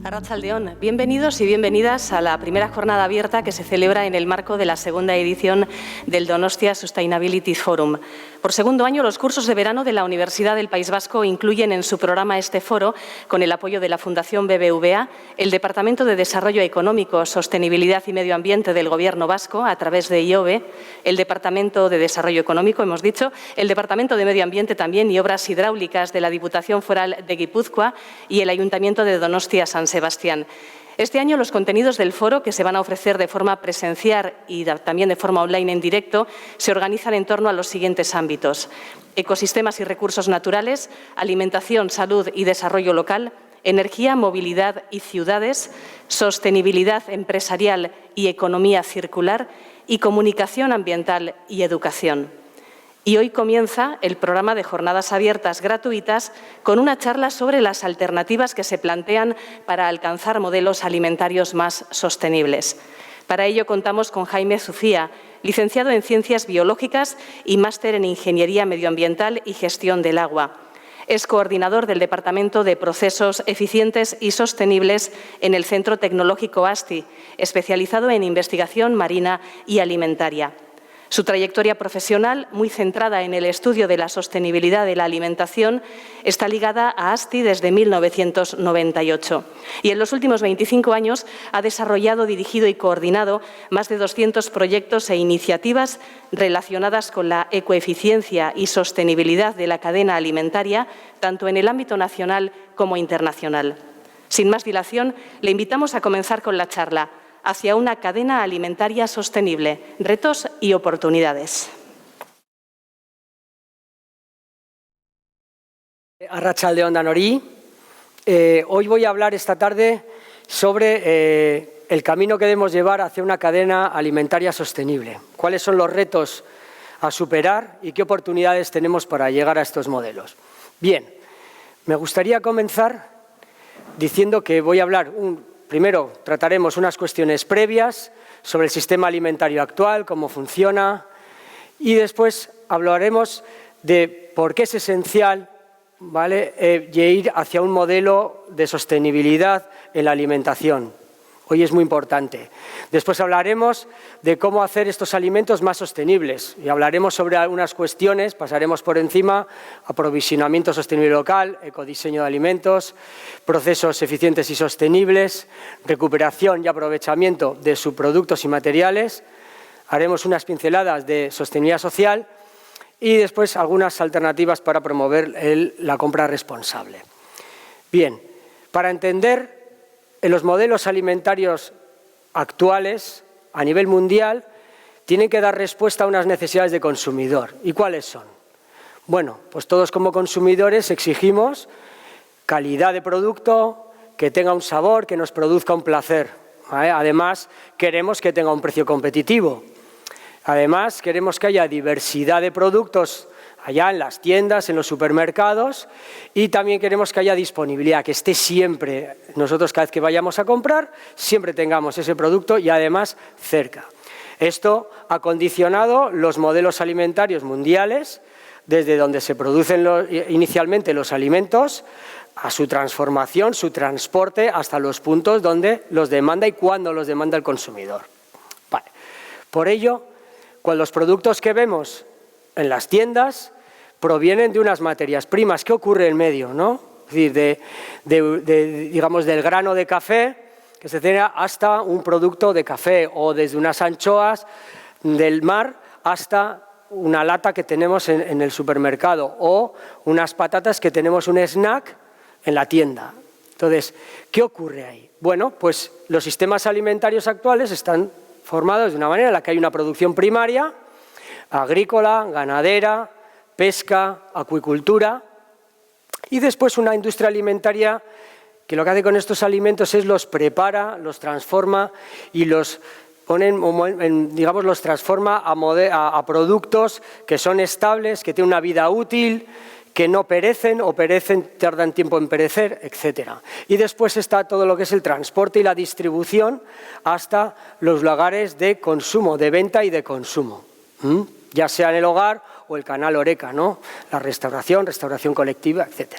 Arratsaldeon, bienvenidos y bienvenidas a la primera jornada abierta que se celebra en el marco de la segunda edición del Donostia Sustainability Forum. Por segundo año, los cursos de verano de la Universidad del País Vasco incluyen en su programa este foro, con el apoyo de la Fundación BBVA, el Departamento de Desarrollo Económico, Sostenibilidad y Medio Ambiente del Gobierno vasco, a través de IOBE, el Departamento de Desarrollo Económico, hemos dicho, el Departamento de Medio Ambiente también y Obras Hidráulicas de la Diputación Foral de Guipúzcoa y el Ayuntamiento de Donostia San Sebastián. Este año los contenidos del foro, que se van a ofrecer de forma presencial y también de forma online en directo, se organizan en torno a los siguientes ámbitos: ecosistemas y recursos naturales, alimentación, salud y desarrollo local, energía, movilidad y ciudades, sostenibilidad empresarial y economía circular y comunicación ambiental y educación. Y hoy comienza el programa de jornadas abiertas gratuitas con una charla sobre las alternativas que se plantean para alcanzar modelos alimentarios más sostenibles. Para ello contamos con Jaime Zucía, licenciado en Ciencias Biológicas y máster en Ingeniería Medioambiental y Gestión del Agua. Es coordinador del Departamento de Procesos Eficientes y Sostenibles en el Centro Tecnológico ASTI, especializado en investigación marina y alimentaria. Su trayectoria profesional, muy centrada en el estudio de la sostenibilidad de la alimentación, está ligada a ASTI desde 1998 y en los últimos 25 años ha desarrollado, dirigido y coordinado más de 200 proyectos e iniciativas relacionadas con la ecoeficiencia y sostenibilidad de la cadena alimentaria, tanto en el ámbito nacional como internacional. Sin más dilación, le invitamos a comenzar con la charla hacia una cadena alimentaria sostenible, retos y oportunidades. Arratsaldeon danori. Hoy voy a hablar esta tarde sobre el camino que debemos llevar hacia una cadena alimentaria sostenible. ¿Cuáles son los retos a superar y qué oportunidades tenemos para llegar a estos modelos? Bien, me gustaría comenzar diciendo que voy a hablar primero trataremos unas cuestiones previas sobre el sistema alimentario actual, cómo funciona, y después hablaremos de por qué es esencial, ir hacia un modelo de sostenibilidad en la alimentación. Hoy es muy importante. Después hablaremos de cómo hacer estos alimentos más sostenibles y hablaremos sobre algunas cuestiones, pasaremos por encima: aprovisionamiento sostenible local, ecodiseño de alimentos, procesos eficientes y sostenibles, recuperación y aprovechamiento de subproductos y materiales, haremos unas pinceladas de sostenibilidad social y después algunas alternativas para promover la compra responsable. Bien, para entender los modelos alimentarios actuales a nivel mundial tienen que dar respuesta a unas necesidades de consumidor. ¿Y cuáles son? Bueno, pues todos como consumidores exigimos calidad de producto, que tenga un sabor, que nos produzca un placer. Además, queremos que tenga un precio competitivo. Además, queremos que haya diversidad de productos allá en las tiendas, en los supermercados, y también queremos que haya disponibilidad, que esté siempre, nosotros cada vez que vayamos a comprar, siempre tengamos ese producto y además cerca. Esto ha condicionado los modelos alimentarios mundiales, desde donde se producen inicialmente los alimentos, a su transformación, su transporte, hasta los puntos donde los demanda y cuándo los demanda el consumidor. Vale. Por ello, cuando los productos que vemos en las tiendas provienen de unas materias primas. ¿Qué ocurre en medio, no? Es decir, digamos, del grano de café que se tiene hasta un producto de café, o desde unas anchoas del mar hasta una lata que tenemos en el supermercado, o unas patatas que tenemos un snack en la tienda. Entonces, ¿qué ocurre ahí? Bueno, pues los sistemas alimentarios actuales están formados de una manera en la que hay una producción primaria, agrícola, ganadera, pesca, acuicultura, y después una industria alimentaria que lo que hace con estos alimentos es los prepara, los transforma y los transforma a productos que son estables, que tienen una vida útil, que no perecen o tardan tiempo en perecer, etc. Y después está todo lo que es el transporte y la distribución hasta los lugares de consumo, de venta y de consumo. Ya sea en el hogar o el canal Horeca, ¿no? La restauración colectiva, etc.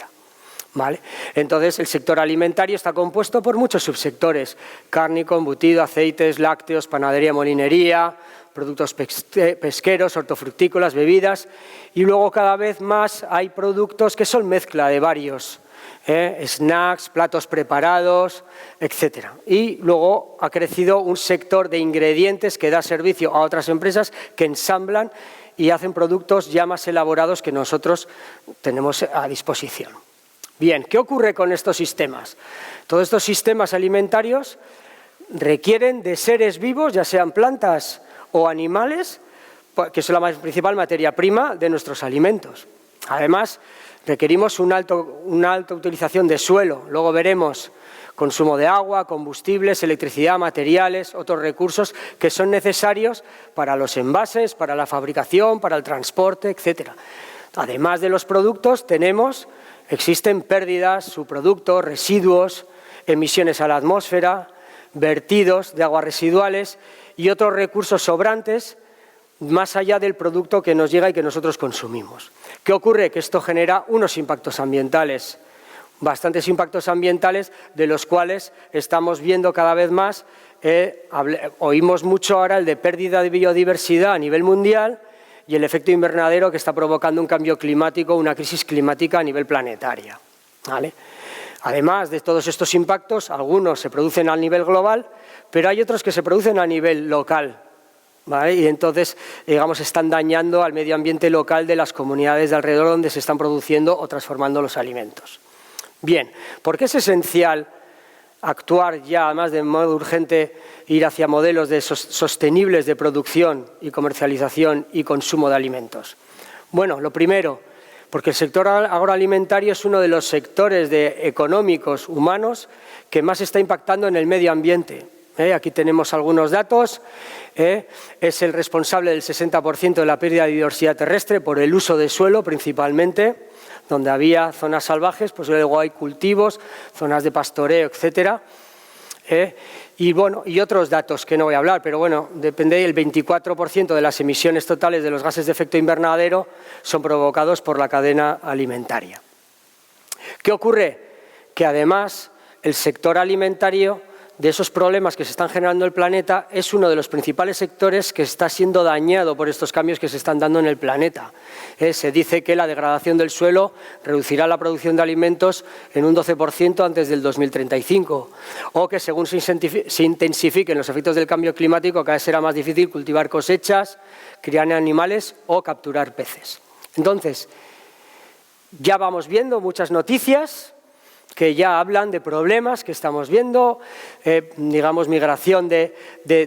¿vale? Entonces, el sector alimentario está compuesto por muchos subsectores: cárnico, embutido, aceites, lácteos, panadería, molinería, productos pesqueros, hortofrutícolas, bebidas, y luego cada vez más hay productos que son mezcla de varios, snacks, platos preparados, etc. Y luego ha crecido un sector de ingredientes que da servicio a otras empresas que ensamblan y hacen productos ya más elaborados que nosotros tenemos a disposición. Bien, ¿qué ocurre con estos sistemas? Todos estos sistemas alimentarios requieren de seres vivos, ya sean plantas o animales, que son la principal materia prima de nuestros alimentos. Además, requerimos una alta utilización de suelo, luego veremos consumo de agua, combustibles, electricidad, materiales, otros recursos que son necesarios para los envases, para la fabricación, para el transporte, etc. Además de los productos, existen pérdidas, subproductos, residuos, emisiones a la atmósfera, vertidos de aguas residuales y otros recursos sobrantes más allá del producto que nos llega y que nosotros consumimos. ¿Qué ocurre? Que esto genera unos impactos ambientales, bastantes impactos ambientales, de los cuales estamos viendo cada vez más. Oímos mucho ahora el de pérdida de biodiversidad a nivel mundial y el efecto invernadero que está provocando un cambio climático, una crisis climática a nivel planetaria, ¿vale? Además de todos estos impactos, algunos se producen a nivel global, pero hay otros que se producen a nivel local, ¿vale? Y entonces, digamos, están dañando al medio ambiente local de las comunidades de alrededor donde se están produciendo o transformando los alimentos. Bien, ¿por qué es esencial actuar ya, además de modo urgente, ir hacia modelos sostenibles de producción y comercialización y consumo de alimentos? Bueno, lo primero, porque el sector agroalimentario es uno de los sectores económicos humanos que más está impactando en el medio ambiente. Aquí tenemos algunos datos. Es el responsable del 60% de la pérdida de biodiversidad terrestre por el uso de suelo principalmente. Donde había zonas salvajes, pues luego hay cultivos, zonas de pastoreo, etcétera. Y otros datos que no voy a hablar, pero bueno, depende del 24% de las emisiones totales de los gases de efecto invernadero son provocados por la cadena alimentaria. ¿Qué ocurre? Que además el sector alimentario, de esos problemas que se están generando en el planeta, es uno de los principales sectores que está siendo dañado por estos cambios que se están dando en el planeta. Se dice que la degradación del suelo reducirá la producción de alimentos en un 12% antes del 2035, o que según se intensifiquen los efectos del cambio climático, cada vez será más difícil cultivar cosechas, criar animales o capturar peces. Entonces, ya vamos viendo muchas noticias que ya hablan de problemas que estamos viendo, digamos, migración de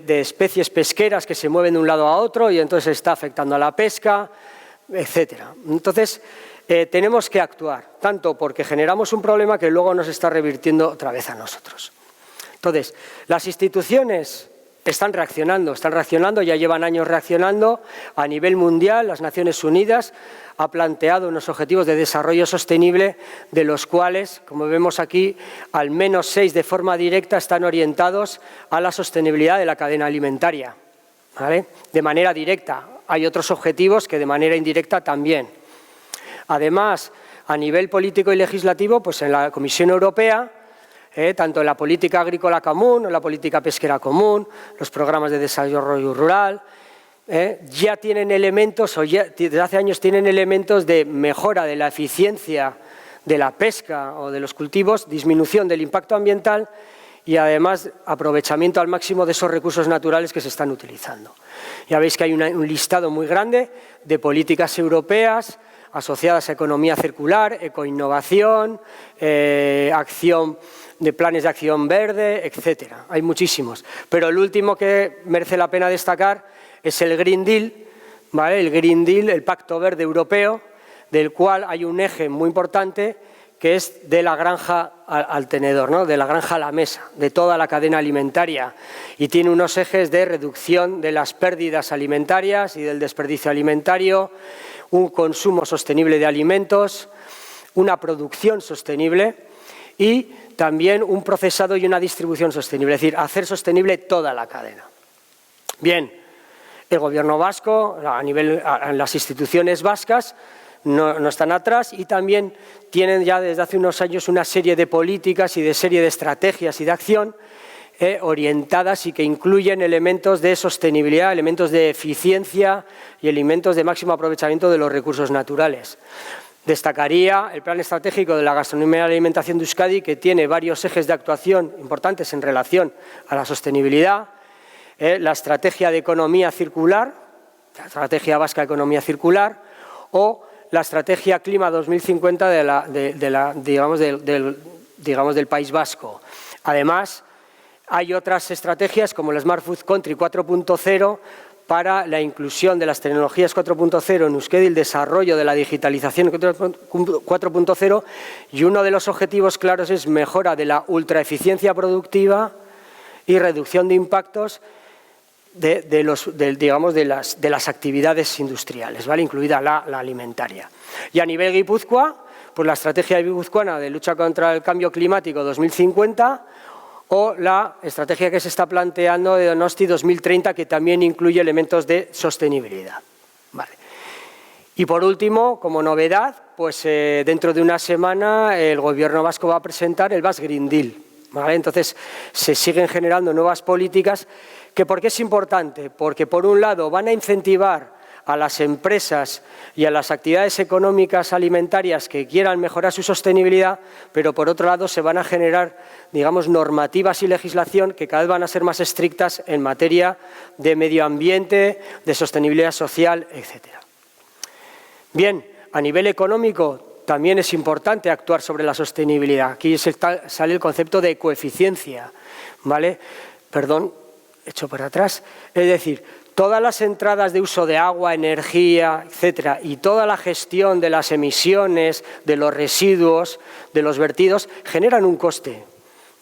especies pesqueras que se mueven de un lado a otro y entonces está afectando a la pesca, etcétera. Entonces, tenemos que actuar, tanto porque generamos un problema que luego nos está revirtiendo otra vez a nosotros. Entonces, las instituciones están reaccionando, ya llevan años reaccionando. A nivel mundial, las Naciones Unidas ha planteado unos objetivos de desarrollo sostenible, de los cuales, como vemos aquí, al menos 6 de forma directa están orientados a la sostenibilidad de la cadena alimentaria, ¿vale? De manera directa. Hay otros objetivos que de manera indirecta también. Además, a nivel político y legislativo, pues en la Comisión Europea, tanto en la política agrícola común, en la política pesquera común, los programas de desarrollo rural, ya tienen elementos, o ya desde hace años tienen elementos de mejora de la eficiencia de la pesca o de los cultivos, disminución del impacto ambiental y además aprovechamiento al máximo de esos recursos naturales que se están utilizando. Ya veis que hay un listado muy grande de políticas europeas asociadas a economía circular, ecoinnovación, acción de planes de acción verde, etcétera. Hay muchísimos. Pero el último que merece la pena destacar es el Green Deal, ¿vale? El Green Deal, el Pacto Verde Europeo, del cual hay un eje muy importante que es de la granja al tenedor, ¿no? De la granja a la mesa, de toda la cadena alimentaria. Y tiene unos ejes de reducción de las pérdidas alimentarias y del desperdicio alimentario, un consumo sostenible de alimentos, una producción sostenible y también un procesado y una distribución sostenible, es decir, hacer sostenible toda la cadena. Bien, el Gobierno vasco, en las instituciones vascas, no están atrás y también tienen ya desde hace unos años una serie de políticas y de serie de estrategias y de acción orientadas y que incluyen elementos de sostenibilidad, elementos de eficiencia y elementos de máximo aprovechamiento de los recursos naturales. Destacaría el Plan Estratégico de la Gastronomía y la Alimentación de Euskadi, que tiene varios ejes de actuación importantes en relación a la sostenibilidad, la Estrategia de Economía Circular, la Estrategia Vasca de Economía Circular o la Estrategia Clima 2050 del País Vasco. Además, hay otras estrategias como el Smart Food Country 4.0 para la inclusión de las tecnologías 4.0 en Euskadi, el desarrollo de la digitalización 4.0 y uno de los objetivos claros es mejora de la ultraeficiencia productiva y reducción de impactos de las actividades industriales, ¿vale? Incluida la alimentaria. Y a nivel Guipúzcoa, pues la estrategia guipuzcoana de lucha contra el cambio climático 2050 o la estrategia que se está planteando de Donosti 2030, que también incluye elementos de sostenibilidad. Vale. Y por último, como novedad, pues dentro de una semana el Gobierno vasco va a presentar el Basque Green Deal, ¿vale? Entonces, se siguen generando nuevas políticas que, ¿por qué es importante? Porque, por un lado, van a incentivar a las empresas y a las actividades económicas alimentarias que quieran mejorar su sostenibilidad, pero por otro lado se van a generar, digamos, normativas y legislación que cada vez van a ser más estrictas en materia de medio ambiente, de sostenibilidad social, etcétera. Bien, a nivel económico también es importante actuar sobre la sostenibilidad. Aquí sale el concepto de coeficiencia, ¿vale? Perdón, hecho para atrás. Es decir, todas las entradas de uso de agua, energía, etcétera, y toda la gestión de las emisiones, de los residuos, de los vertidos, generan un coste,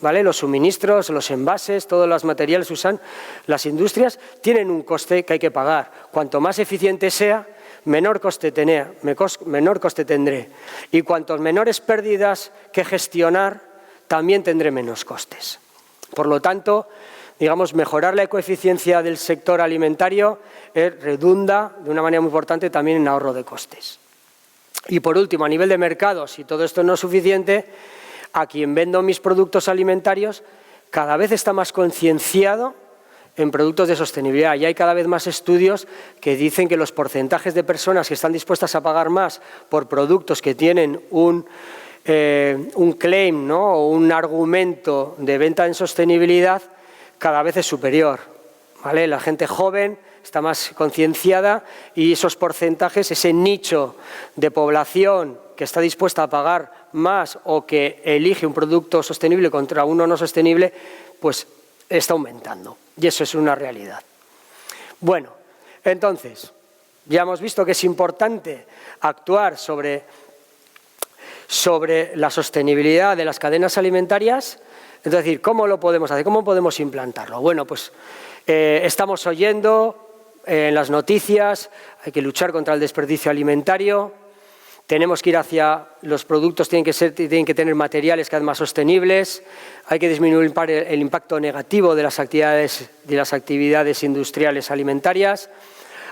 ¿vale? Los suministros, los envases, todos los materiales que usan las industrias tienen un coste que hay que pagar. Cuanto más eficiente sea, menor coste tendré. Y cuantos menores pérdidas que gestionar, también tendré menos costes. Por lo tanto, digamos, mejorar la ecoeficiencia del sector alimentario redunda de una manera muy importante también en ahorro de costes. Y por último, a nivel de mercados, si todo esto no es suficiente, a quien vendo mis productos alimentarios cada vez está más concienciado en productos de sostenibilidad y hay cada vez más estudios que dicen que los porcentajes de personas que están dispuestas a pagar más por productos que tienen un claim, ¿no? O un argumento de venta en sostenibilidad cada vez es superior, ¿vale? La gente joven está más concienciada y esos porcentajes, ese nicho de población que está dispuesta a pagar más o que elige un producto sostenible contra uno no sostenible, pues está aumentando y eso es una realidad. Bueno, entonces, ya hemos visto que es importante actuar sobre la sostenibilidad de las cadenas alimentarias. Es decir, ¿cómo lo podemos hacer? ¿Cómo podemos implantarlo? Bueno, pues estamos oyendo en las noticias, hay que luchar contra el desperdicio alimentario, tenemos que ir hacia los productos, tienen que tener materiales cada vez más sostenibles, hay que disminuir el impacto negativo de las actividades industriales alimentarias,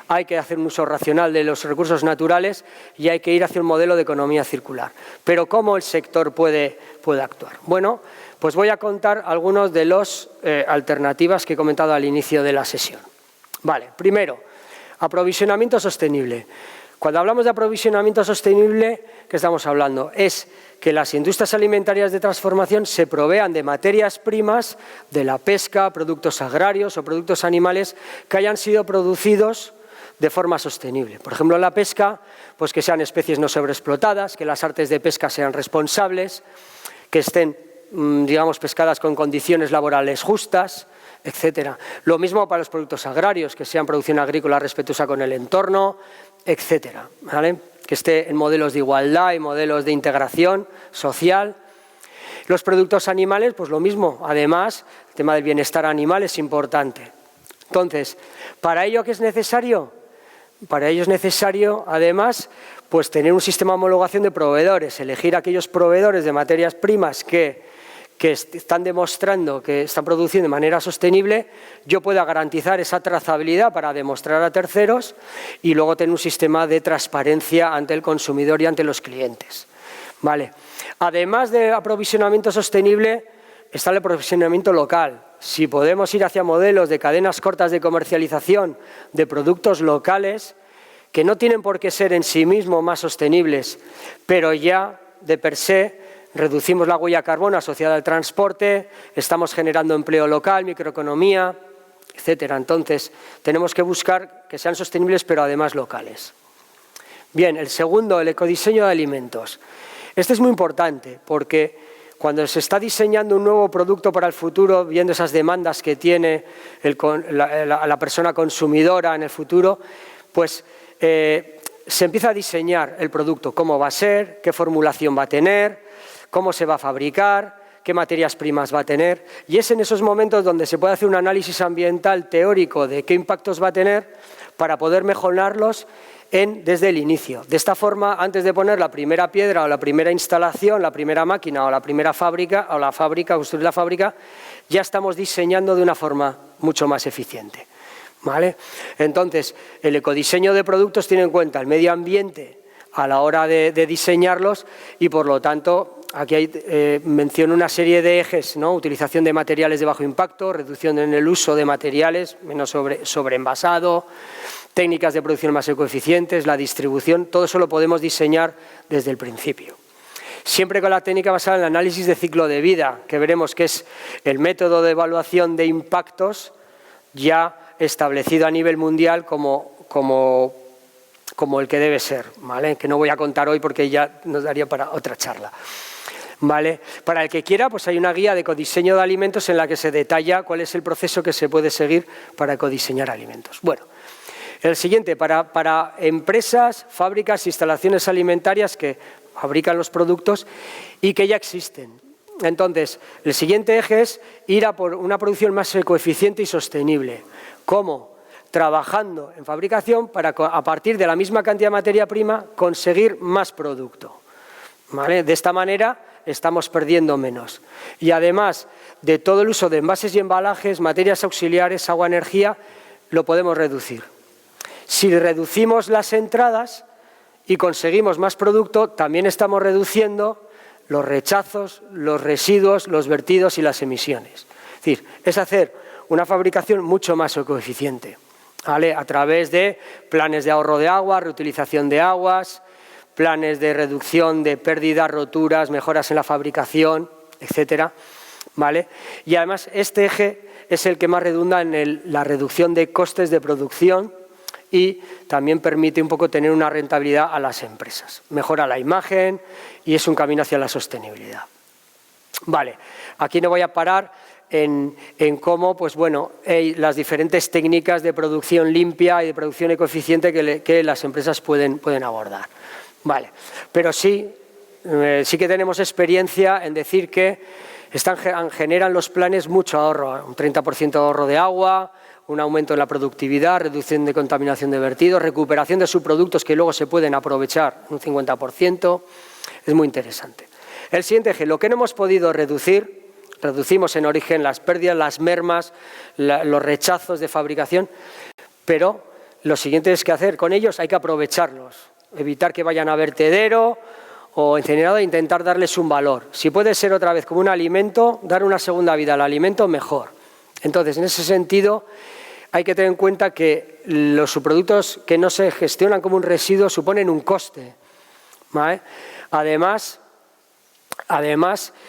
hay que hacer un uso racional de los recursos naturales y hay que ir hacia un modelo de economía circular. Pero ¿cómo el sector puede actuar? Bueno, pues voy a contar algunas de las alternativas que he comentado al inicio de la sesión. Vale, primero, aprovisionamiento sostenible. Cuando hablamos de aprovisionamiento sostenible, ¿qué estamos hablando? Es que las industrias alimentarias de transformación se provean de materias primas de la pesca, productos agrarios o productos animales que hayan sido producidos de forma sostenible. Por ejemplo, en la pesca, pues que sean especies no sobreexplotadas, que las artes de pesca sean responsables, que estén, digamos, pescadas con condiciones laborales justas, etcétera. Lo mismo para los productos agrarios, que sean producción agrícola respetuosa con el entorno, etcétera, ¿vale? Que esté en modelos de igualdad y modelos de integración social. Los productos animales, pues lo mismo. Además, el tema del bienestar animal es importante. Entonces, ¿para ello qué es necesario? Para ello es necesario, además, pues tener un sistema de homologación de proveedores, elegir aquellos proveedores de materias primas que que están demostrando que están produciendo de manera sostenible, yo pueda garantizar esa trazabilidad para demostrar a terceros y luego tener un sistema de transparencia ante el consumidor y ante los clientes. ¿Vale? Además de aprovisionamiento sostenible, está el aprovisionamiento local. Si podemos ir hacia modelos de cadenas cortas de comercialización de productos locales, que no tienen por qué ser en sí mismos más sostenibles, pero ya de per se reducimos la huella de carbono asociada al transporte, estamos generando empleo local, microeconomía, etcétera. Entonces, tenemos que buscar que sean sostenibles, pero además locales. Bien, el segundo, el ecodiseño de alimentos. Este es muy importante porque cuando se está diseñando un nuevo producto para el futuro, viendo esas demandas que tiene la persona consumidora en el futuro, pues se empieza a diseñar el producto, cómo va a ser, qué formulación va a tener, cómo se va a fabricar, qué materias primas va a tener. Y es en esos momentos donde se puede hacer un análisis ambiental teórico de qué impactos va a tener para poder mejorarlos desde el inicio. De esta forma, antes de poner la primera piedra o la primera instalación, la primera máquina o la primera fábrica, construir la fábrica, ya estamos diseñando de una forma mucho más eficiente. ¿Vale? Entonces, el ecodiseño de productos tiene en cuenta el medio ambiente a la hora de diseñarlos y, por lo tanto, aquí menciono una serie de ejes, ¿no? Utilización de materiales de bajo impacto, reducción en el uso de materiales, menos sobreenvasado, técnicas de producción más ecoeficientes, la distribución, todo eso lo podemos diseñar desde el principio. Siempre con la técnica basada en el análisis de ciclo de vida, que veremos que es el método de evaluación de impactos ya establecido a nivel mundial como el que debe ser, ¿vale? Que no voy a contar hoy porque ya nos daría para otra charla. ¿Vale? Para el que quiera, pues hay una guía de ecodiseño de alimentos en la que se detalla cuál es el proceso que se puede seguir para ecodiseñar alimentos. Bueno, el siguiente, para empresas, fábricas, instalaciones alimentarias que fabrican los productos y que ya existen. Entonces, el siguiente eje es ir a por una producción más ecoeficiente y sostenible. ¿Cómo? Trabajando en fabricación para, a partir de la misma cantidad de materia prima, conseguir más producto. ¿Vale? De esta manera estamos perdiendo menos. Y además de todo el uso de envases y embalajes, materias auxiliares, agua, energía, lo podemos reducir. Si reducimos las entradas y conseguimos más producto, también estamos reduciendo los rechazos, los residuos, los vertidos y las emisiones. Es decir, es hacer una fabricación mucho más ecoeficiente, ¿vale? A través de planes de ahorro de agua, reutilización de aguas, planes de reducción de pérdidas, roturas, mejoras en la fabricación, etcétera, ¿vale? Y además este eje es el que más redunda en la reducción de costes de producción y también permite un poco tener una rentabilidad a las empresas. Mejora la imagen y es un camino hacia la sostenibilidad. Vale, aquí no voy a parar en cómo, pues bueno, las diferentes técnicas de producción limpia y de producción ecoeficiente que las empresas pueden abordar. Vale, pero sí que tenemos experiencia en decir que generan los planes mucho ahorro, un 30% de ahorro de agua, un aumento en la productividad, reducción de contaminación de vertidos, recuperación de subproductos que luego se pueden aprovechar, un 50%, es muy interesante. El siguiente eje, lo que no hemos podido reducir, reducimos en origen las pérdidas, las mermas, los rechazos de fabricación, pero lo siguiente es que hacer con ellos hay que aprovecharlos, evitar que vayan a vertedero o incinerador e intentar darles un valor. Si puede ser otra vez como un alimento, dar una segunda vida al alimento, mejor. Entonces, en ese sentido, hay que tener en cuenta que los subproductos que no se gestionan como un residuo suponen un coste, ¿vale? Además,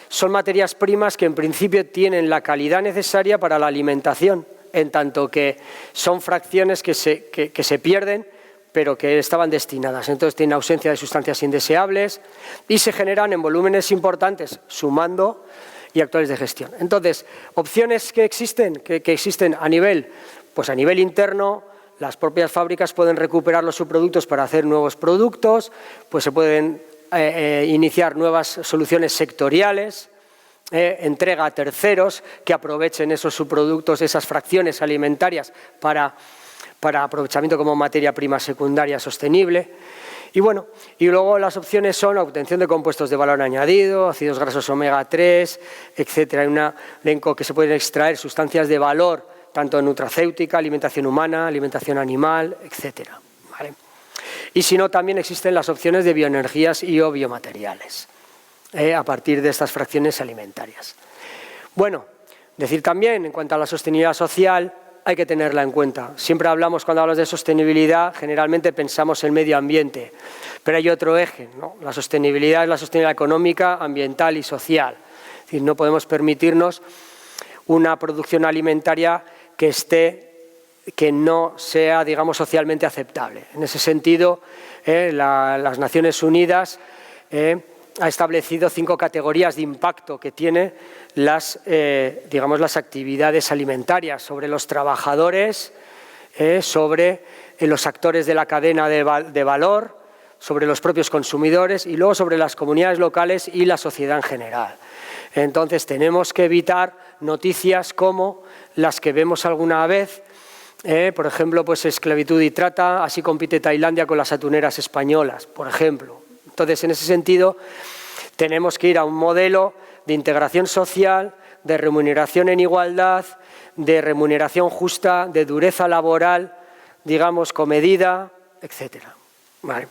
son materias primas que en principio tienen la calidad necesaria para la alimentación, en tanto que son fracciones que se pierden, pero que estaban destinadas. Entonces tienen ausencia de sustancias indeseables y se generan en volúmenes importantes, sumando y actuales de gestión. Entonces, opciones que existen a nivel interno, las propias fábricas pueden recuperar los subproductos para hacer nuevos productos, pues se pueden iniciar nuevas soluciones sectoriales, entrega a terceros que aprovechen esos subproductos, esas fracciones alimentarias para aprovechamiento como materia prima secundaria sostenible. Y bueno, y luego las opciones son la obtención de compuestos de valor añadido, ácidos grasos omega 3, etcétera. Hay un elenco que se pueden extraer sustancias de valor, tanto en nutracéutica, alimentación humana, alimentación animal, etcétera. ¿Vale? Y si no, también existen las opciones de bioenergías y o biomateriales, a partir de estas fracciones alimentarias. Bueno, decir también, en cuanto a la sostenibilidad social, hay que tenerla en cuenta. Siempre hablamos, cuando hablamos de sostenibilidad, generalmente pensamos en medio ambiente, pero hay otro eje, ¿no? La sostenibilidad es la sostenibilidad económica, ambiental y social. Es decir, no podemos permitirnos una producción alimentaria que no sea, digamos, socialmente aceptable. En ese sentido, las Naciones Unidas ha establecido 5 categorías de impacto que tiene las actividades alimentarias sobre los trabajadores, sobre los actores de la cadena de valor, sobre los propios consumidores y luego sobre las comunidades locales y la sociedad en general. Entonces tenemos que evitar noticias como las que vemos alguna vez, por ejemplo, pues esclavitud y trata, así compite Tailandia con las atuneras españolas, por ejemplo. Entonces, en ese sentido, tenemos que ir a un modelo de integración social, de remuneración en igualdad, de remuneración justa, de dureza laboral, digamos, comedida, etcétera. Vale.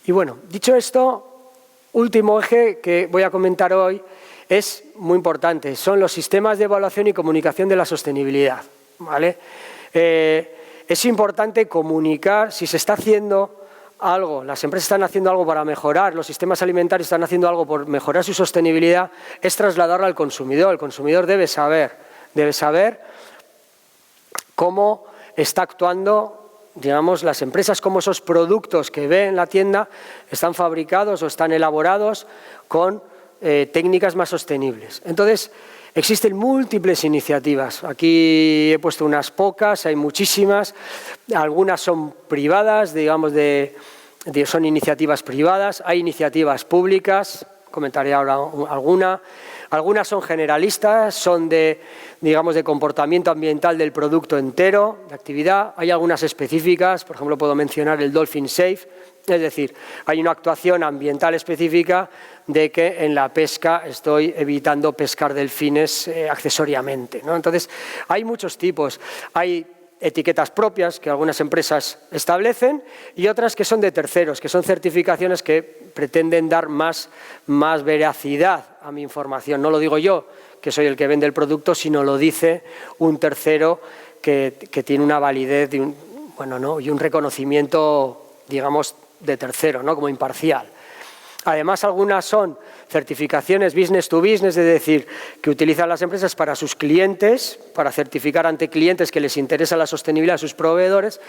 Y bueno, dicho esto, último eje que voy a comentar hoy es muy importante, son los sistemas de evaluación y comunicación de la sostenibilidad. ¿Vale? Es importante comunicar si se está haciendo algo, las empresas están haciendo algo para mejorar, los sistemas alimentarios están haciendo algo por mejorar su sostenibilidad, es trasladarlo al consumidor. El consumidor debe saber cómo está actuando, digamos, las empresas, cómo esos productos que ve en la tienda están fabricados o están elaborados con técnicas más sostenibles. Entonces, existen múltiples iniciativas. Aquí he puesto unas pocas, hay muchísimas. Algunas son privadas, digamos, son iniciativas privadas. Hay iniciativas públicas, comentaré ahora alguna. Algunas son generalistas, son de comportamiento ambiental del producto entero, de actividad. Hay algunas específicas, por ejemplo, puedo mencionar el Dolphin Safe. Es decir, hay una actuación ambiental específica de que en la pesca estoy evitando pescar delfines accesoriamente, ¿no? Entonces, hay muchos tipos. Hay etiquetas propias que algunas empresas establecen y otras que son de terceros, que son certificaciones que pretenden dar más veracidad a mi información. No lo digo yo, que soy el que vende el producto, sino lo dice un tercero que tiene una validez y un reconocimiento, digamos, de tercero, ¿no? Como imparcial. Además, algunas son certificaciones business to business, es decir, que utilizan las empresas para sus clientes, para certificar ante clientes que les interesa la sostenibilidad de sus proveedores,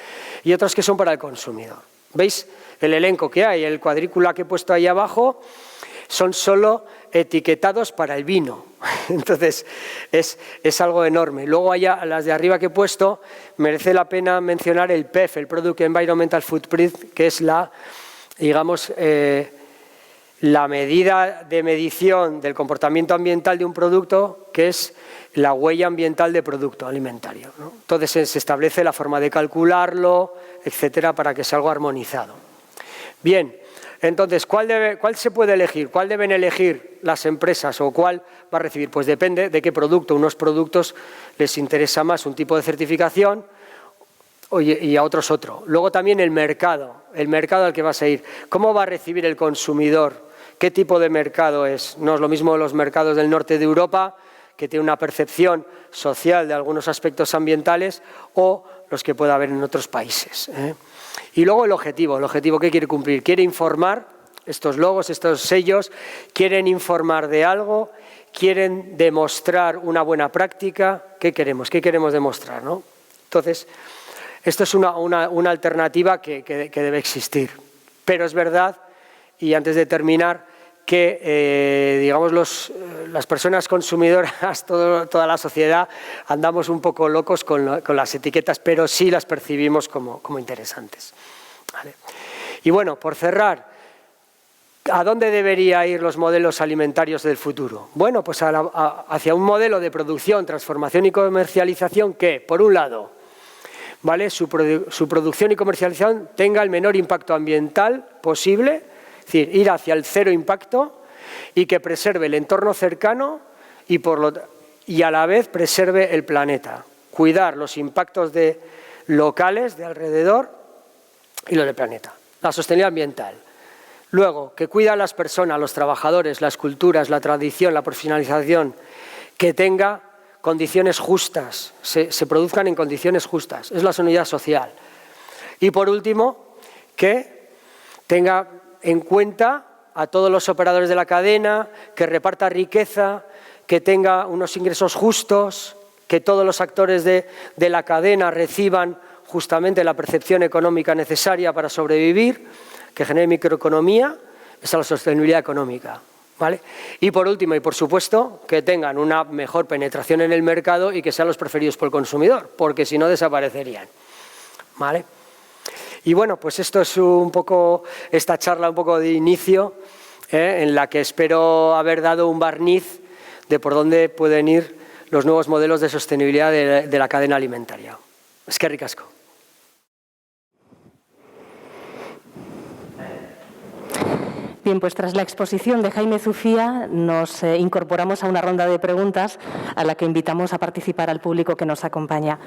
y otras que son para el consumidor. ¿Veis el elenco que hay? El cuadrícula que he puesto ahí abajo son solo etiquetados para el vino. Entonces, es algo enorme. Luego, allá, las de arriba que he puesto, merece la pena mencionar el PEF, el Product Environmental Footprint, que es la medida de medición del comportamiento ambiental de un producto, que es la huella ambiental de producto alimentario, ¿no? Entonces, se establece la forma de calcularlo, etcétera, para que sea algo armonizado. Bien. Entonces, ¿cuál se puede elegir? ¿Cuál deben elegir las empresas o cuál va a recibir? Pues depende de qué producto. Unos productos les interesa más un tipo de certificación y a otros otro. Luego también el mercado al que vas a ir. ¿Cómo va a recibir el consumidor? ¿Qué tipo de mercado es? No es lo mismo los mercados del norte de Europa, que tienen una percepción social de algunos aspectos ambientales, o los que pueda haber en otros países, ¿eh? Y luego el objetivo ¿qué quiere cumplir? Quiere informar, estos logos, estos sellos, quieren informar de algo, quieren demostrar una buena práctica. ¿Qué queremos? ¿Qué queremos demostrar, ¿no? Entonces, esto es una alternativa que debe existir. Pero es verdad, y antes de terminar, que las personas consumidoras, toda la sociedad, andamos un poco locos con las etiquetas, pero sí las percibimos como interesantes. ¿Vale? Y bueno, por cerrar, ¿a dónde deberían ir los modelos alimentarios del futuro? Bueno, pues hacia un modelo de producción, transformación y comercialización que, por un lado, ¿vale? Su producción y comercialización tenga el menor impacto ambiental posible, es decir, ir hacia el cero impacto y que preserve el entorno cercano y a la vez preserve el planeta. Cuidar los impactos locales de alrededor y los del planeta. La sostenibilidad ambiental. Luego, que cuida a las personas, los trabajadores, las culturas, la tradición, la profesionalización, que tenga condiciones justas, se produzcan en condiciones justas. Es la sostenibilidad social. Y por último, que tenga en cuenta a todos los operadores de la cadena, que reparta riqueza, que tenga unos ingresos justos, que todos los actores de la cadena reciban justamente la percepción económica necesaria para sobrevivir, que genere microeconomía. Esa es la sostenibilidad económica, ¿vale? Y por último, y por supuesto, que tengan una mejor penetración en el mercado y que sean los preferidos por el consumidor, porque si no desaparecerían, ¿vale? Y bueno, pues esto es un poco, esta charla un poco de inicio, en la que espero haber dado un barniz de por dónde pueden ir los nuevos modelos de sostenibilidad de la cadena alimentaria. Eskerrik asko. Bien, pues tras la exposición de Jaime Zufía nos incorporamos a una ronda de preguntas a la que invitamos a participar al público que nos acompaña.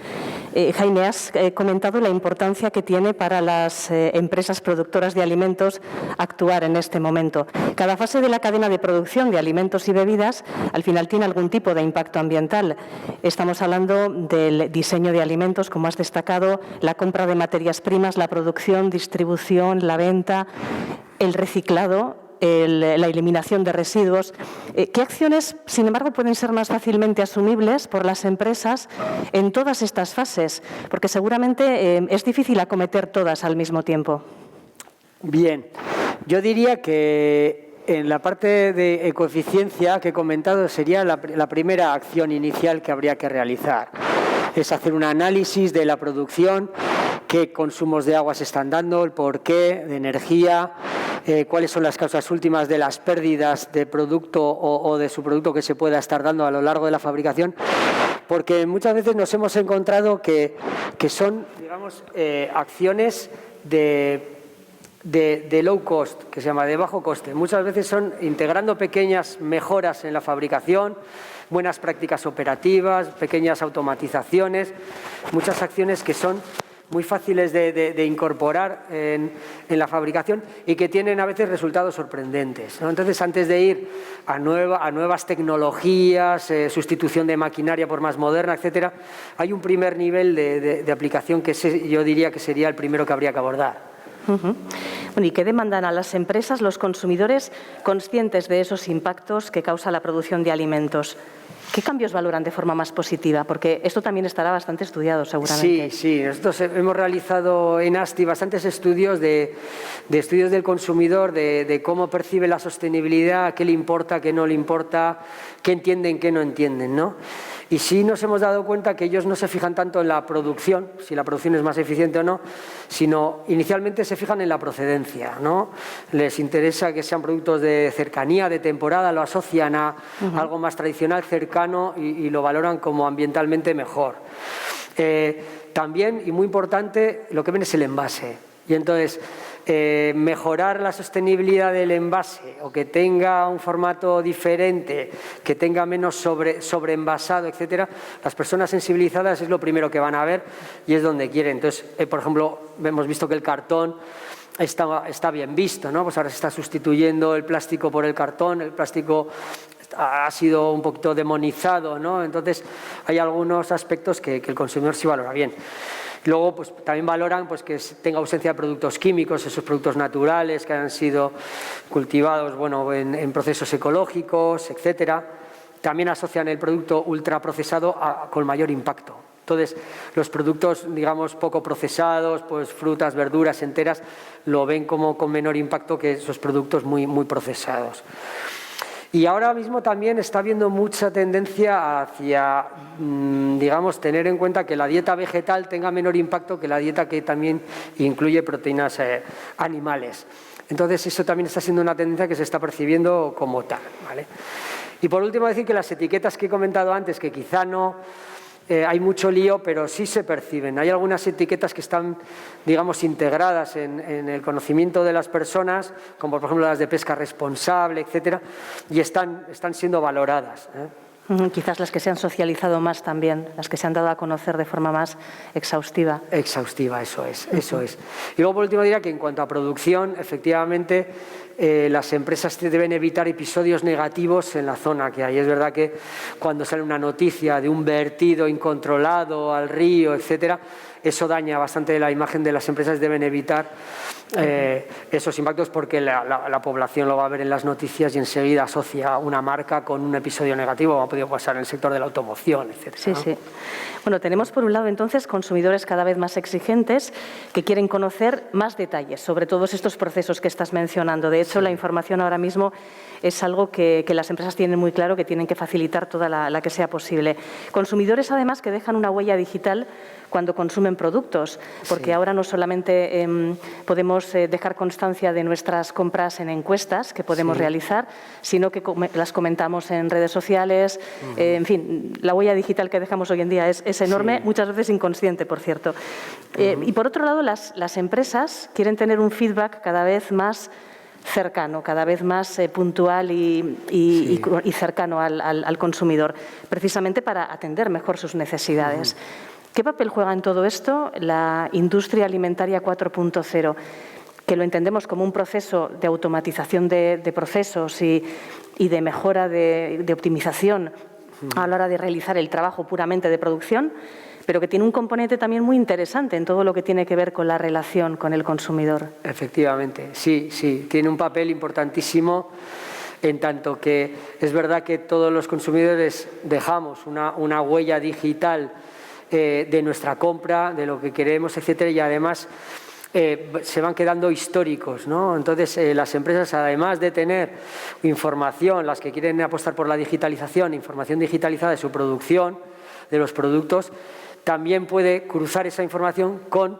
Jaime, has comentado la importancia que tiene para las empresas productoras de alimentos actuar en este momento. Cada fase de la cadena de producción de alimentos y bebidas al final tiene algún tipo de impacto ambiental. Estamos hablando del diseño de alimentos, como has destacado, la compra de materias primas, la producción, distribución, la venta, el reciclado, la eliminación de residuos. ¿Qué acciones, sin embargo, pueden ser más fácilmente asumibles por las empresas en todas estas fases? Porque seguramente es difícil acometer todas al mismo tiempo. Bien, yo diría que en la parte de ecoeficiencia que he comentado sería la primera acción inicial que habría que realizar. Es hacer un análisis de la producción, qué consumos de agua se están dando, el porqué, de energía, cuáles son las causas últimas de las pérdidas de producto o de su producto que se pueda estar dando a lo largo de la fabricación, porque muchas veces nos hemos encontrado que son, digamos, acciones de low cost, que se llama de bajo coste. Muchas veces son integrando pequeñas mejoras en la fabricación, buenas prácticas operativas, pequeñas automatizaciones, muchas acciones que son muy fáciles de incorporar en la fabricación y que tienen a veces resultados sorprendentes, ¿no? Entonces, antes de ir a nuevas tecnologías, sustitución de maquinaria por más moderna, etcétera, hay un primer nivel de aplicación que yo diría que sería el primero que habría que abordar. Bueno, ¿y qué demandan a las empresas, los consumidores, conscientes de esos impactos que causa la producción de alimentos? ¿Qué cambios valoran de forma más positiva? Porque esto también estará bastante estudiado, seguramente. Sí. Nosotros hemos realizado en ASTI bastantes estudios de estudios del consumidor, de cómo percibe la sostenibilidad, qué le importa, qué no le importa, qué entienden, qué no entienden, ¿no? Y sí nos hemos dado cuenta que ellos no se fijan tanto en la producción, si la producción es más eficiente o no, sino inicialmente se fijan en la procedencia, ¿no? Les interesa que sean productos de cercanía, de temporada, lo asocian a algo más tradicional, cercano y lo valoran como ambientalmente mejor. También, y muy importante, lo que ven es el envase. Y entonces, mejorar la sostenibilidad del envase o que tenga un formato diferente, que tenga menos sobreenvasado, etcétera, las personas sensibilizadas es lo primero que van a ver y es donde quieren. Entonces, por ejemplo, hemos visto que el cartón está bien visto, ¿no? Pues ahora se está sustituyendo el plástico por el cartón, el plástico ha sido un poquito demonizado, ¿no? Entonces, hay algunos aspectos que el consumidor sí valora bien. Luego, pues también valoran pues, que tenga ausencia de productos químicos, esos productos naturales que han sido cultivados en procesos ecológicos, etcétera. También asocian el producto ultraprocesado con mayor impacto. Entonces, los productos, digamos, poco procesados, pues frutas, verduras enteras, lo ven como con menor impacto que esos productos muy, muy procesados. Y ahora mismo también está habiendo mucha tendencia hacia, digamos, tener en cuenta que la dieta vegetal tenga menor impacto que la dieta que también incluye proteínas animales. Entonces, eso también está siendo una tendencia que se está percibiendo como tal, ¿vale? Y por último, decir que las etiquetas que he comentado antes, que quizá no hay mucho lío, pero sí se perciben. Hay algunas etiquetas que están, digamos, integradas en el conocimiento de las personas, como por ejemplo las de pesca responsable, etcétera, y están siendo valoradas, ¿eh? Quizás las que se han socializado más también, las que se han dado a conocer de forma más exhaustiva. Exhaustiva, eso es. Y luego, por último, diría que en cuanto a producción, efectivamente, las empresas deben evitar episodios negativos en la zona que hay. Es verdad que cuando sale una noticia de un vertido incontrolado al río, etcétera, eso daña bastante la imagen de las empresas. Deben evitar esos impactos porque la población lo va a ver en las noticias y enseguida asocia una marca con un episodio negativo, como ha podido pasar en el sector de la automoción, etcétera. Sí, sí. Bueno, tenemos por un lado entonces consumidores cada vez más exigentes que quieren conocer más detalles sobre todos estos procesos que estás mencionando. De hecho, la información ahora mismo es algo que las empresas tienen muy claro que tienen que facilitar toda la que sea posible. Consumidores además que dejan una huella digital cuando consumen productos, porque ahora no solamente podemos dejar constancia de nuestras compras en encuestas que podemos realizar, sino que las comentamos en redes sociales. En fin, la huella digital que dejamos hoy en día es enorme, muchas veces inconsciente, por cierto. Y por otro lado, las empresas quieren tener un feedback cada vez más cercano, cada vez más puntual y cercano al consumidor, precisamente para atender mejor sus necesidades. ¿Qué papel juega en todo esto la industria alimentaria 4.0? Que lo entendemos como un proceso de automatización de procesos y de mejora de optimización a la hora de realizar el trabajo puramente de producción, pero que tiene un componente también muy interesante en todo lo que tiene que ver con la relación con el consumidor. Efectivamente, sí, tiene un papel importantísimo, en tanto que es verdad que todos los consumidores dejamos una huella digital de nuestra compra, de lo que queremos, etcétera, y además se van quedando históricos, ¿no? Entonces, las empresas, además de tener información, las que quieren apostar por la digitalización, información digitalizada de su producción, de los productos, también puede cruzar esa información con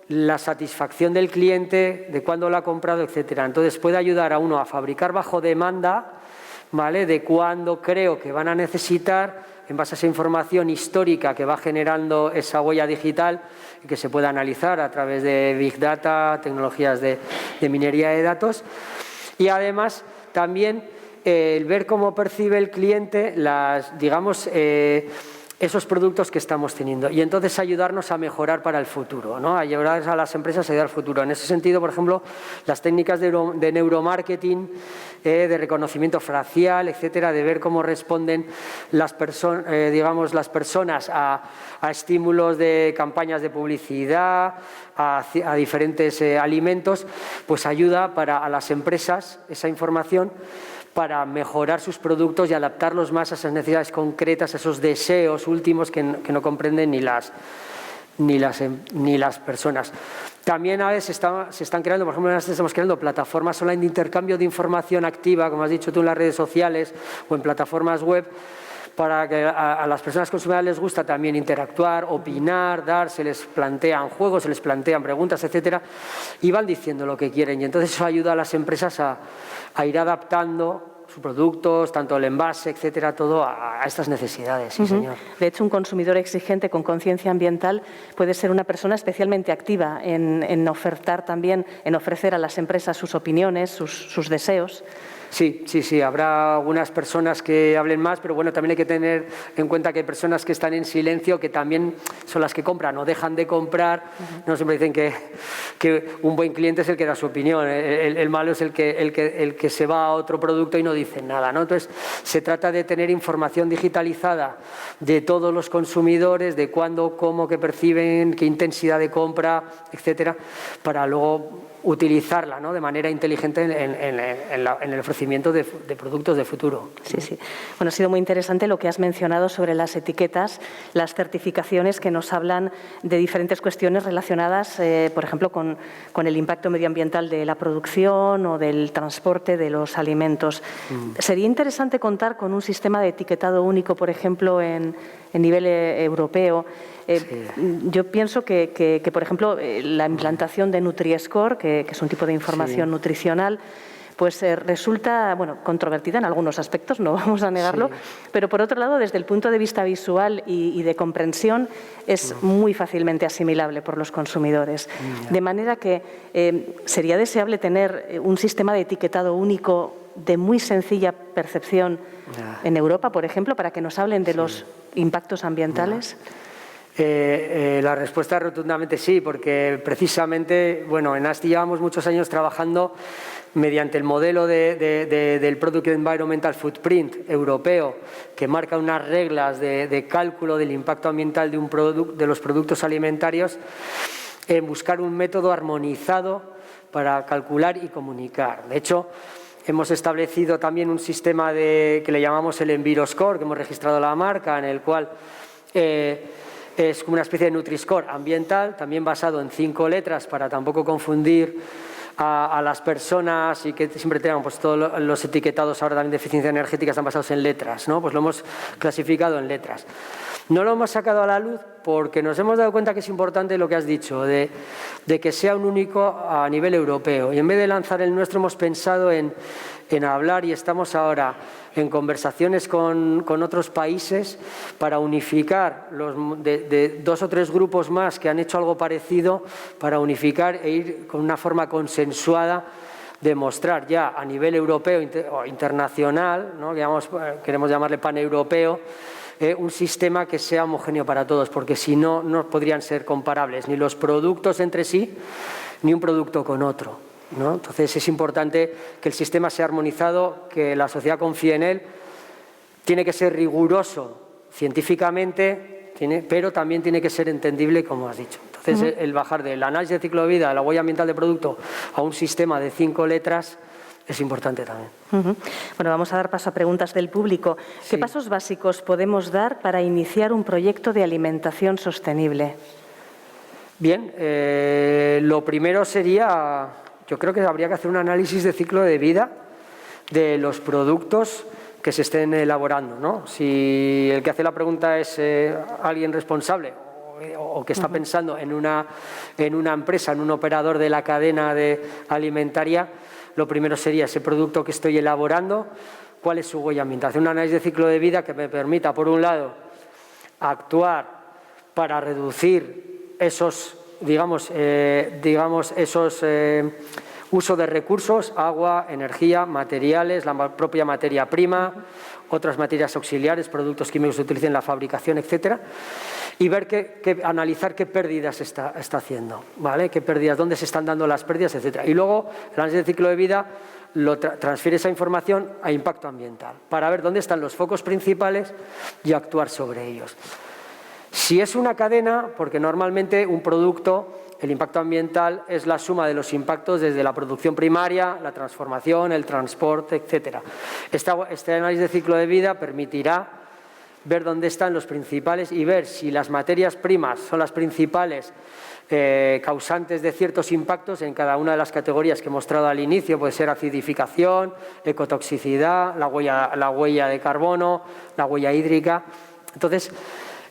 la satisfacción del cliente, de cuándo lo ha comprado, etcétera. Entonces, puede ayudar a uno a fabricar bajo demanda, ¿vale?, de cuándo creo que van a necesitar, en base a esa información histórica que va generando esa huella digital y que se puede analizar a través de Big Data, tecnologías de minería de datos. Y además también el ver cómo percibe el cliente esos productos que estamos teniendo y entonces ayudarnos a mejorar para el futuro, ¿no? Ayudar a las empresas a ayudar al futuro. En ese sentido, por ejemplo, las técnicas de neuromarketing, de reconocimiento facial, etcétera, de ver cómo responden las personas a estímulos de campañas de publicidad, a diferentes alimentos, pues ayuda a las empresas esa información para mejorar sus productos y adaptarlos más a esas necesidades concretas, a esos deseos últimos que no comprenden ni las personas. También a veces se están creando, por ejemplo, estamos creando plataformas online de intercambio de información activa, como has dicho tú, en las redes sociales o en plataformas web, para que a las personas consumidoras les gusta también interactuar, opinar, se les plantean juegos, se les plantean preguntas, etcétera, y van diciendo lo que quieren. Y entonces eso ayuda a las empresas a ir adaptando sus productos, tanto el envase, etcétera, todo a estas necesidades. Sí, señor. De hecho, un consumidor exigente con conciencia ambiental puede ser una persona especialmente activa en ofertar también, en ofrecer a las empresas sus opiniones, sus deseos. Sí, habrá algunas personas que hablen más, pero bueno, también hay que tener en cuenta que hay personas que están en silencio, que también son las que compran o dejan de comprar. No siempre dicen que un buen cliente es el que da su opinión, el malo es el que se va a otro producto y no dice nada, ¿no? Entonces, se trata de tener información digitalizada de todos los consumidores, de cuándo, cómo, qué perciben, qué intensidad de compra, etcétera, para luego utilizarla, ¿no?, de manera inteligente en el ofrecimiento de productos de futuro. Sí. Bueno, ha sido muy interesante lo que has mencionado sobre las etiquetas, las certificaciones que nos hablan de diferentes cuestiones relacionadas, por ejemplo, con el impacto medioambiental de la producción o del transporte de los alimentos. Sería interesante contar con un sistema de etiquetado único, por ejemplo, en nivel europeo. Yo pienso que, por ejemplo, la implantación de Nutri-Score, que es un tipo de información nutricional, pues resulta, bueno, controvertida en algunos aspectos, no vamos a negarlo, pero por otro lado, desde el punto de vista visual y de comprensión, es muy fácilmente asimilable por los consumidores. De manera que sería deseable tener un sistema de etiquetado único de muy sencilla percepción en Europa, por ejemplo, para que nos hablen de los impactos ambientales. La respuesta es rotundamente sí, porque precisamente, bueno, en ASTI llevamos muchos años trabajando mediante el modelo del Product Environmental Footprint europeo, que marca unas reglas de cálculo del impacto ambiental de los productos alimentarios, en buscar un método armonizado para calcular y comunicar. De hecho, hemos establecido también un sistema que le llamamos el EnviroScore, que hemos registrado la marca, en el cual es como una especie de Nutri-Score ambiental, también basado en 5 letras para tampoco confundir a las personas y que siempre tengan pues, todos los etiquetados ahora también de eficiencia energética están basados en letras, ¿no? Pues lo hemos clasificado en letras. No lo hemos sacado a la luz porque nos hemos dado cuenta que es importante lo que has dicho, de que sea un único a nivel europeo. Y en vez de lanzar el nuestro hemos pensado en hablar y estamos ahora en conversaciones con otros países para unificar de 2 o 3 grupos más que han hecho algo parecido para unificar e ir con una forma consensuada de mostrar ya a nivel europeo o internacional, ¿no? Queremos llamarle paneuropeo, un sistema que sea homogéneo para todos, porque si no, no podrían ser comparables ni los productos entre sí, ni un producto con otro, ¿no? Entonces es importante que el sistema sea armonizado, que la sociedad confíe en él. Tiene que ser riguroso científicamente, pero también tiene que ser entendible, como has dicho. Entonces el bajar del análisis de ciclo de vida, de la huella ambiental de producto, a un sistema de 5 letras es importante también. Bueno, vamos a dar paso a preguntas del público. ¿Qué pasos básicos podemos dar para iniciar un proyecto de alimentación sostenible? Bien, lo primero sería, yo creo que habría que hacer un análisis de ciclo de vida de los productos que se estén elaborando, ¿no? Si el que hace la pregunta es alguien responsable o que está pensando en una empresa, en un operador de la cadena alimentaria, lo primero sería ese producto que estoy elaborando, cuál es su huella ambiental. Hacer un análisis de ciclo de vida que me permita, por un lado, actuar para reducir esos, uso de recursos, agua, energía, materiales, la propia materia prima, otras materias auxiliares, productos químicos que se utilicen en la fabricación, etcétera, y ver analizar qué pérdidas está haciendo, ¿vale? Qué pérdidas, dónde se están dando las pérdidas, etcétera. Y luego, el análisis de ciclo de vida transfiere esa información a impacto ambiental, para ver dónde están los focos principales y actuar sobre ellos. Si es una cadena, porque normalmente un producto, el impacto ambiental es la suma de los impactos desde la producción primaria, la transformación, el transporte, etcétera. Este análisis de ciclo de vida permitirá ver dónde están los principales y ver si las materias primas son las principales causantes de ciertos impactos en cada una de las categorías que he mostrado al inicio. Puede ser acidificación, ecotoxicidad, la huella de carbono, la huella hídrica. Entonces,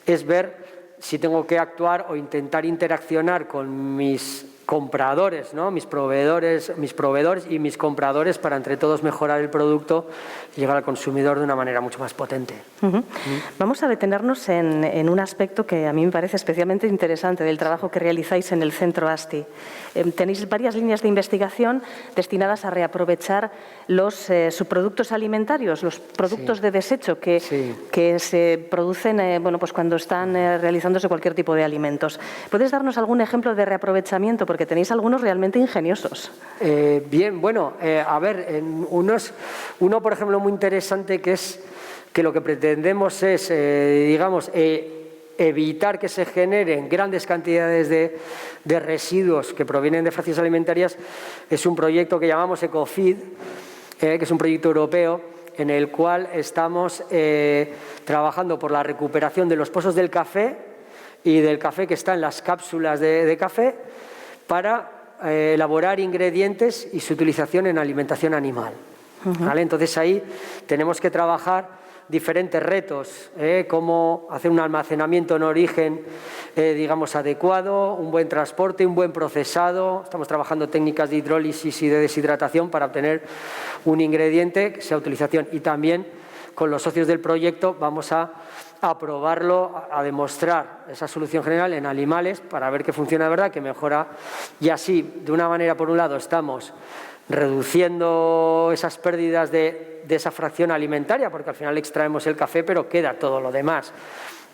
es ver si tengo que actuar o intentar interaccionar con mis compradores, ¿no? mis proveedores y mis compradores para entre todos mejorar el producto y llegar al consumidor de una manera mucho más potente. Vamos a detenernos en un aspecto que a mí me parece especialmente interesante del trabajo que realizáis en el Centro ASTI. Tenéis varias líneas de investigación destinadas a reaprovechar los subproductos alimentarios, los productos de desecho que se producen pues cuando están realizándose cualquier tipo de alimentos. ¿Puedes darnos algún ejemplo de reaprovechamiento? Porque tenéis algunos realmente ingeniosos. Bien, bueno, a ver, uno, por ejemplo, muy interesante, que es que lo que pretendemos es, evitar que se generen grandes cantidades de residuos que provienen de fracciones alimentarias. Es un proyecto que llamamos EcoFeed, que es un proyecto europeo en el cual estamos trabajando por la recuperación de los pozos del café y del café que está en las cápsulas de café para elaborar ingredientes y su utilización en alimentación animal. ¿Vale? Entonces ahí tenemos que trabajar diferentes retos, cómo hacer un almacenamiento en origen, digamos, adecuado, un buen transporte, un buen procesado. Estamos trabajando técnicas de hidrólisis y de deshidratación para obtener un ingrediente que sea utilización. Y también con los socios del proyecto vamos a probarlo, a demostrar esa solución general en animales para ver que funciona de verdad, que mejora. Y así, de una manera, por un lado, estamos reduciendo esas pérdidas de esa fracción alimentaria, porque al final extraemos el café, pero queda todo lo demás,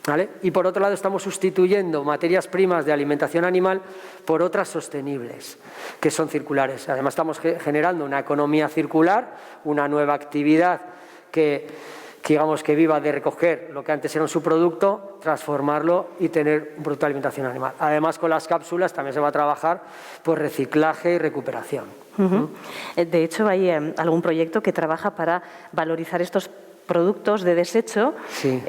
¿vale? Y por otro lado estamos sustituyendo materias primas de alimentación animal por otras sostenibles, que son circulares. Además estamos generando una economía circular, una nueva actividad que digamos que viva de recoger lo que antes era un subproducto, transformarlo y tener un producto de alimentación animal. Además, con las cápsulas también se va a trabajar por reciclaje y recuperación. De hecho, hay algún proyecto que trabaja para valorizar estos productos de desecho, sí,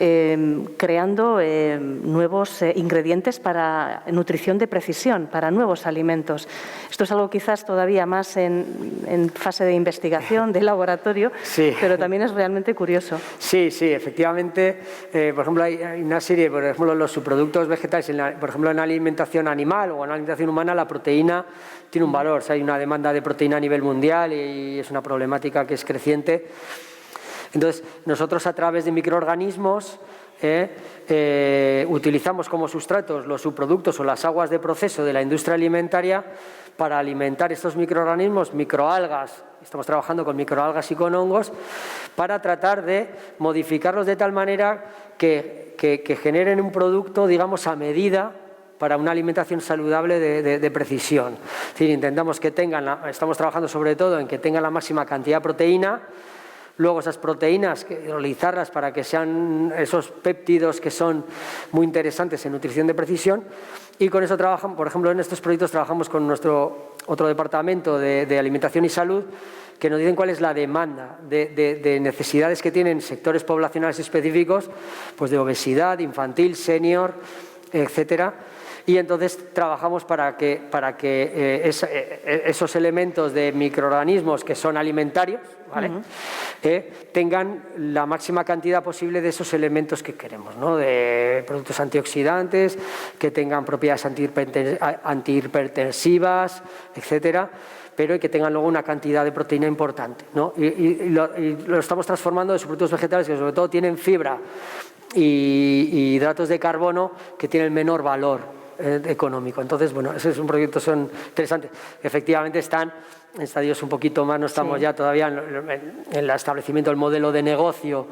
creando nuevos ingredientes para nutrición de precisión, para nuevos alimentos. Esto es algo quizás todavía más en fase de investigación, de laboratorio, sí, pero también es realmente curioso. Sí, sí, efectivamente. Por ejemplo, hay una serie, por ejemplo, los subproductos vegetales, por ejemplo, en alimentación animal o en alimentación humana, la proteína tiene un valor. O sea, hay una demanda de proteína a nivel mundial y es una problemática que es creciente. Entonces, nosotros a través de microorganismos utilizamos como sustratos los subproductos o las aguas de proceso de la industria alimentaria para alimentar estos microorganismos, microalgas. Estamos trabajando con microalgas y con hongos para tratar de modificarlos de tal manera que generen un producto, digamos, a medida para una alimentación saludable de precisión. Es decir, intentamos que estamos trabajando sobre todo en que tengan la máxima cantidad de proteína. Luego esas proteínas, hidrolizarlas para que sean esos péptidos que son muy interesantes en nutrición de precisión. Y con eso trabajamos, por ejemplo, en estos proyectos trabajamos con nuestro otro departamento de alimentación y salud, que nos dicen cuál es la demanda de necesidades que tienen sectores poblacionales específicos, pues de obesidad, infantil, senior, etcétera. Y entonces trabajamos para que esos elementos de microorganismos que son alimentarios, ¿vale? Tengan la máxima cantidad posible de esos elementos que queremos, ¿no? De productos antioxidantes, que tengan propiedades antihipertensivas, etcétera, pero que tengan luego una cantidad de proteína importante, ¿no? Y lo estamos transformando de subproductos vegetales que sobre todo tienen fibra y hidratos de carbono que tienen menor valor económico. Entonces, bueno, ese es un proyecto, son interesantes. Efectivamente están en estadios un poquito más, no estamos ya todavía en el establecimiento del modelo de negocio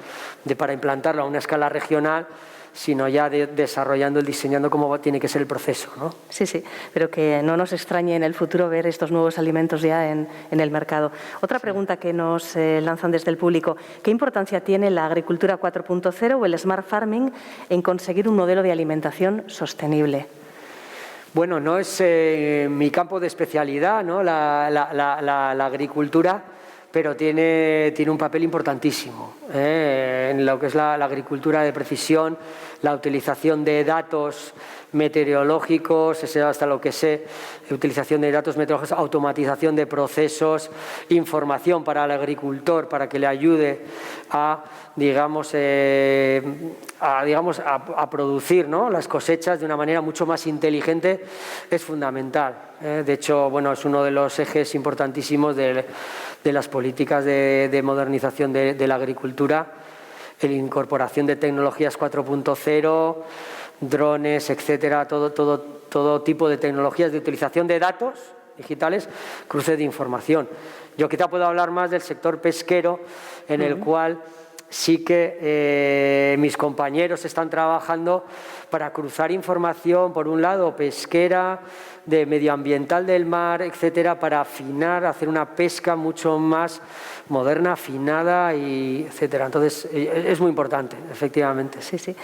para implantarlo a una escala regional, sino ya desarrollando, diseñando cómo tiene que ser el proceso, ¿no? Sí, sí, pero que no nos extrañe en el futuro ver estos nuevos alimentos ya en el mercado. Otra pregunta que nos lanzan desde el público: ¿qué importancia tiene la agricultura 4.0 o el smart farming en conseguir un modelo de alimentación sostenible? Bueno, no es mi campo de especialidad, ¿no? La agricultura, pero tiene un papel importantísimo en lo que es la agricultura de precisión, la utilización de datos meteorológicos, hasta lo que sé, utilización de datos meteorológicos, automatización de procesos, información para el agricultor para que le ayude a producir, ¿no?, las cosechas de una manera mucho más inteligente, es fundamental. De hecho, bueno, es uno de los ejes importantísimos de las políticas de modernización de la agricultura, la incorporación de tecnologías 4.0, drones, etcétera, todo tipo de tecnologías de utilización de datos digitales, cruce de información. Yo quizá puedo hablar más del sector pesquero, en el cual sí que mis compañeros están trabajando para cruzar información, por un lado pesquera, de medioambiental del mar, etcétera, para afinar, hacer una pesca mucho más moderna, afinada, y etcétera. Entonces, es muy importante, efectivamente. Sí, sí.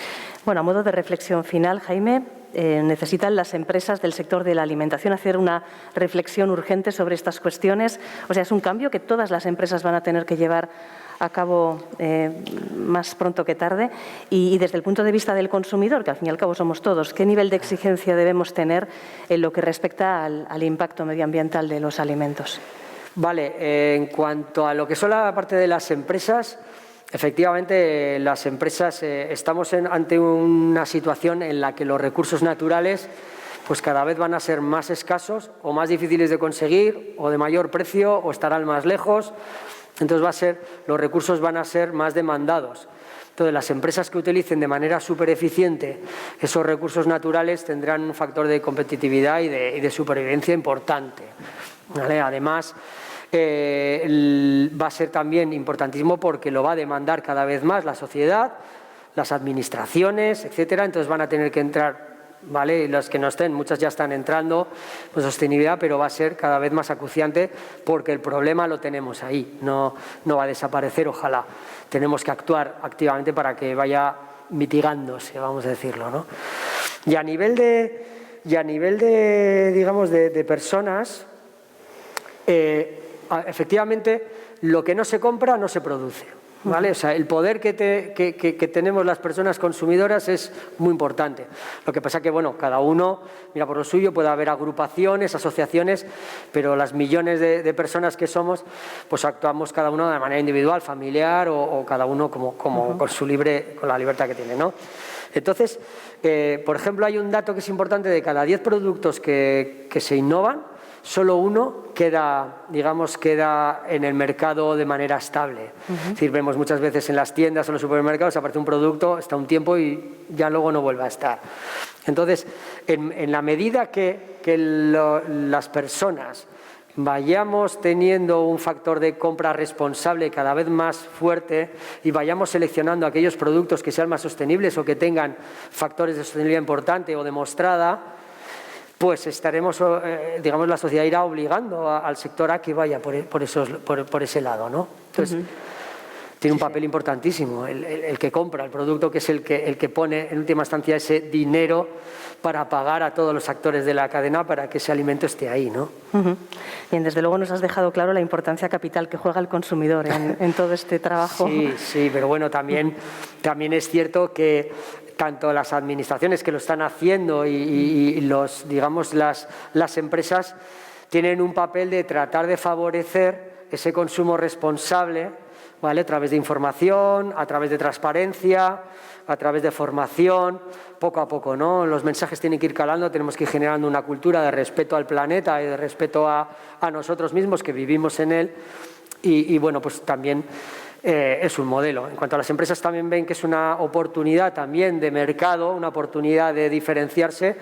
Bueno, a modo de reflexión final, Jaime, ¿necesitan las empresas del sector de la alimentación hacer una reflexión urgente sobre estas cuestiones? O sea, es un cambio que todas las empresas van a tener que llevar a cabo más pronto que tarde. Y desde el punto de vista del consumidor, que al fin y al cabo somos todos, ¿qué nivel de exigencia debemos tener en lo que respecta al impacto medioambiental de los alimentos? Vale, en cuanto a lo que son la parte de las empresas, Efectivamente, las empresas estamos ante una situación en la que los recursos naturales pues cada vez van a ser más escasos o más difíciles de conseguir o de mayor precio o estarán más lejos. Entonces los recursos van a ser más demandados. Entonces, las empresas que utilicen de manera súper eficiente esos recursos naturales tendrán un factor de competitividad y de supervivencia importante, ¿vale? Además, va a ser también importantísimo porque lo va a demandar cada vez más la sociedad, las administraciones, etcétera. Entonces van a tener que entrar, ¿vale? Y las que no estén, muchas ya están entrando, pues sostenibilidad, pero va a ser cada vez más acuciante porque el problema lo tenemos ahí, no va a desaparecer, ojalá. Tenemos que actuar activamente para que vaya mitigándose, vamos a decirlo, ¿no? Y a nivel de digamos, de personas, efectivamente, lo que no se compra no se produce, ¿vale? O sea, el poder que tenemos las personas consumidoras es muy importante. Lo que pasa que, bueno, cada uno mira por lo suyo, puede haber agrupaciones, asociaciones, pero las millones de personas que somos, pues actuamos cada uno de manera individual, familiar o cada uno como con la libertad que tiene, ¿no? Entonces, por ejemplo, hay un dato que es importante: de cada 10 productos que se innovan, solo uno queda en el mercado de manera estable. Es decir, vemos muchas veces en las tiendas o en los supermercados aparece un producto, está un tiempo y ya luego no vuelve a estar. Entonces, en la medida que las personas vayamos teniendo un factor de compra responsable cada vez más fuerte y vayamos seleccionando aquellos productos que sean más sostenibles o que tengan factores de sostenibilidad importante o demostrada, pues estaremos, digamos, la sociedad irá obligando al sector a que vaya por ese lado, ¿no? Entonces, tiene un papel importantísimo el que compra el producto, que es el que pone en última instancia ese dinero para pagar a todos los actores de la cadena para que ese alimento esté ahí, ¿no? Bien, desde luego nos has dejado claro la importancia capital que juega el consumidor en todo este trabajo. Sí, pero bueno, también es cierto que tanto las administraciones que lo están haciendo y las empresas tienen un papel de tratar de favorecer ese consumo responsable, ¿vale? A través de información, a través de transparencia, a través de formación, poco a poco, ¿no? Los mensajes tienen que ir calando, tenemos que ir generando una cultura de respeto al planeta y de respeto a nosotros mismos que vivimos en él y bueno, pues también es un modelo. En cuanto a las empresas, también ven que es una oportunidad también de mercado, una oportunidad de diferenciarse,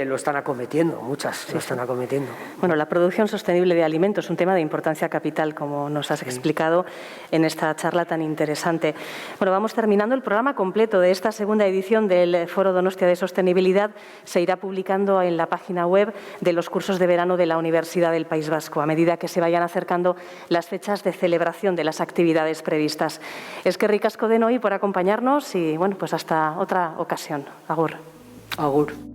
lo están acometiendo, muchas lo están acometiendo. Bueno, la producción sostenible de alimentos es un tema de importancia capital, como nos has explicado en esta charla tan interesante. Bueno, vamos terminando. El programa completo de esta segunda edición del Foro Donostia de Sostenibilidad se irá publicando en la página web de los cursos de verano de la Universidad del País Vasco, a medida que se vayan acercando las fechas de celebración de las actividades previstas. Eskerrik asko denoi por acompañarnos y bueno, pues hasta otra ocasión. Agur. Agur.